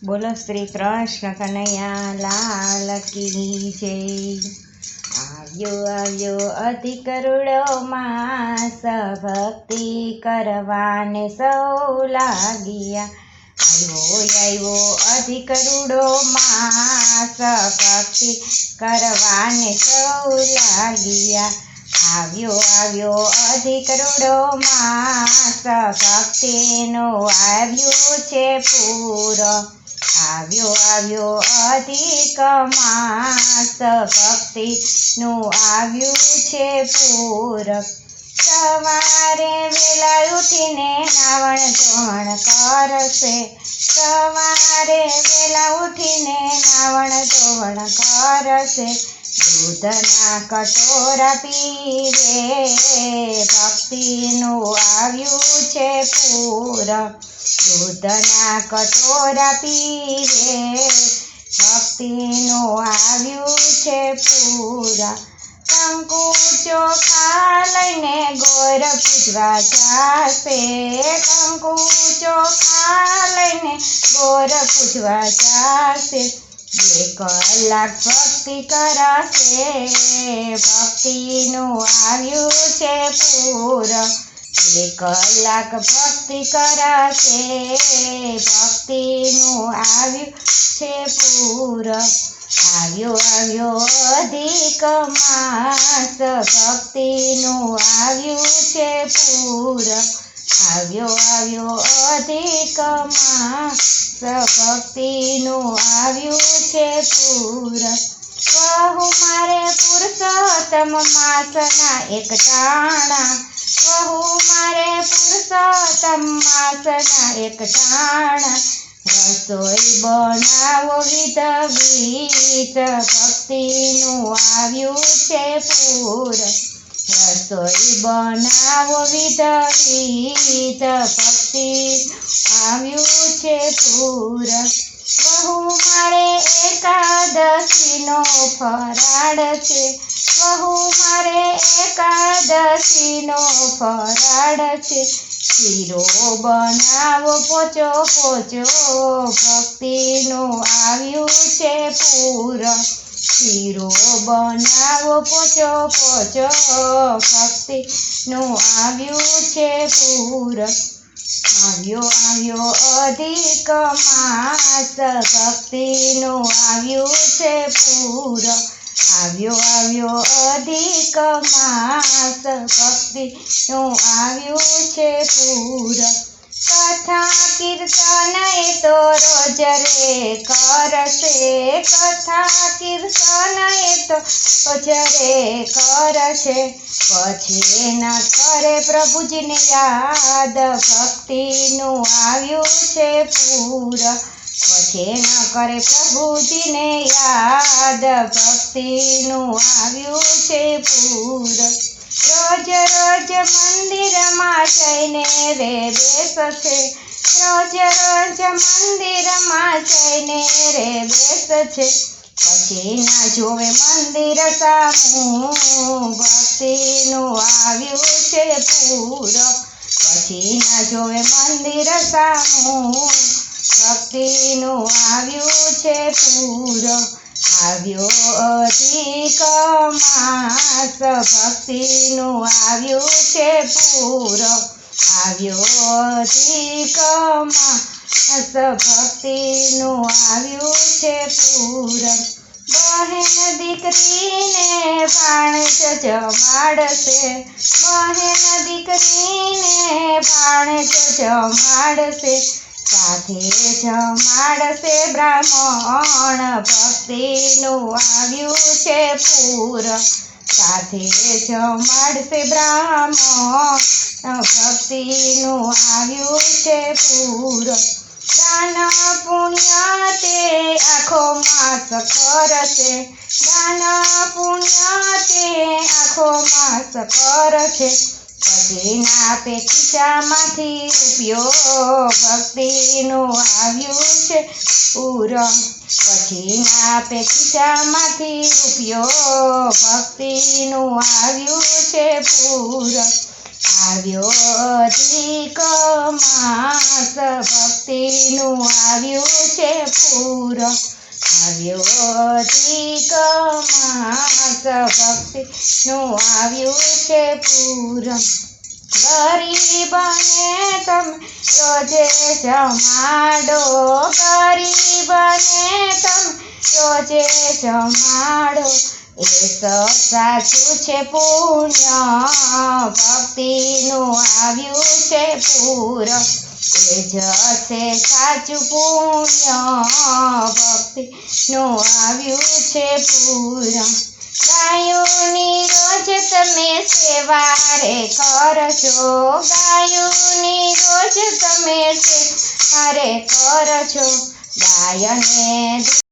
બોલો શ્રી કૃષ્ણ કનૈયા લાલ કી જય। આવ્યો આવ્યો અધિ કરુડો માસ, ભક્તિ કરવાને સૌ લાગ્યા। આવ્યો આવ્યો અધિ કરુડો માસ, ભક્તિ કરવાને સૌ લાગ્યા। આવ્યો આવ્યો અધિ કરુડો માસ, ભક્તિનું આવ્યું છે પૂરો। આવ્યો આવ્યો અધિક માસ, ભક્તિનું આવ્યું છે પૂરક। સવારે વેલા ઉઠીને નાવણ ધોવણ કરશે, સવારે વેલા ઉઠીને નાવણ ધોવણ કરશે। દૂધના કટોરા પીવે, ભક્તિનું આવ્યું છે પૂરક। દૂધના કટોરા પીવે, ભક્તિનું આવ્યું છે પૂરક। કંકુ ચોખા લઈને ગોર પૂજવા જાશે, કંકુ ચોખા લઈને ગોર પૂજવા જાશે। 2 કલાક ભક્તિ કરાશે, ભક્તિનું આવ્યું છે પૂરક। 2 કલાક ભક્તિ કરાશે, ભક્તિનું આવ્યું છે પૂરક। આવ્યો આવ્યો અધિક માસ, ભક્તિનું આવ્યું છે પૂરક। આવ્યો આવ્યો અધિક માસ, ભક્તિનું આવ્યું છે પૂરક। વહુ મારે પુરુષોત્તમ માસના એક ટાણા, વહુ મારે પુરુષોત્તમ માસના એક ટાણા। રસોઈ બનાવો વિધ વિધ, ભક્તિનું આવ્યું છે પૂરક। રસોઈ બનાવો વિધ વિધ, ભક્તિનું આવ્યું છે પૂરક। વહુ મારે એકાદશીનો ફરાળ છે, વહુ મારે એકાદશીનો ફરાળ છે। શીરો બનાવો પોચો પોચો, ભક્તિનું આવ્યું છે પૂરક। શીરો બનાવો પોચો પોચો, ભક્તિનું આવ્યું છે પૂરક। આવ્યો આવ્યો અધિક માસ, ભક્તિનું આવ્યું છે પૂરક। આવ્યો આવ્યો અધિક માસ, ભક્તિનું આવ્યું છે પૂરક। કથા કીર્તન એ તો રોજ રે કરશે, કથા કીર્તન એ તો રોજ રે કરશે। પછી ન કરે પ્રભુજીને યાદ, ભક્તિનું આવ્યું છે પૂરક। પછી ન કરે પ્રભુજીને યાદ, ભક્તિનું આવ્યું છે પૂરક। રોજ રોજ મંદિરમાં જઈને રે બેસશે, રોજ રોજ મંદિરમાં જઈને રે બેસશે। પછી ના જોવે મંદિર સામું, ભક્તિનું આવ્યું છે પૂરક। પછી ના જોવે મંદિર સામું, ભક્તિનું આવ્યું છે પૂરક। આવ્યો અધિક માસ, ભક્તિનું આવ્યું છે પૂરક। આવ્યો અધિક માસ, ભક્તિનું આવ્યું છે પૂરક। બહેન દીકરીને ભાણેજ જમાડશે, બહેન દીકરીને ભાણેજ જમાડશે। સાથે જમાડશે બ્રાહ્મણ, ભક્તિનું આવ્યું છે પૂરક। સાથે જમાડશે બ્રાહ્મણ, ભક્તિનું આવ્યું છે પૂરક। દાન પુણ્ય તે આખો માસ કરશે, દાન પુણ્ય તે આખો માસ કરશે। પછી ના આપે ખીચામાંથી રૂપિયો, ભક્તિનું આવ્યું છે પૂરક। પછી ના આપે ખીચામાંથી રૂપિયો, ભક્તિનું આવ્યું છે પૂરક। આવ્યો અધિક માસ ભક્તિનું આવ્યું છે પૂરમ આવ્યો અધિક માસ ભક્તિનું આવ્યું છે પૂરમ ગરીબને તમે રોજે જમાડો ગરીબને તમે રોજે જમાડો એ તો સાચું છે પુણ્ય ભક્તિનું આવ્યું છે પૂરમ એ જ છે સાચું પુણ્ય ભક્તિનું આવ્યું છે પૂરમ ગાયોની રોજ તમે સેવા રે કરશો ગાયોની રોજ તમે સેવા રે કરશો ગાયને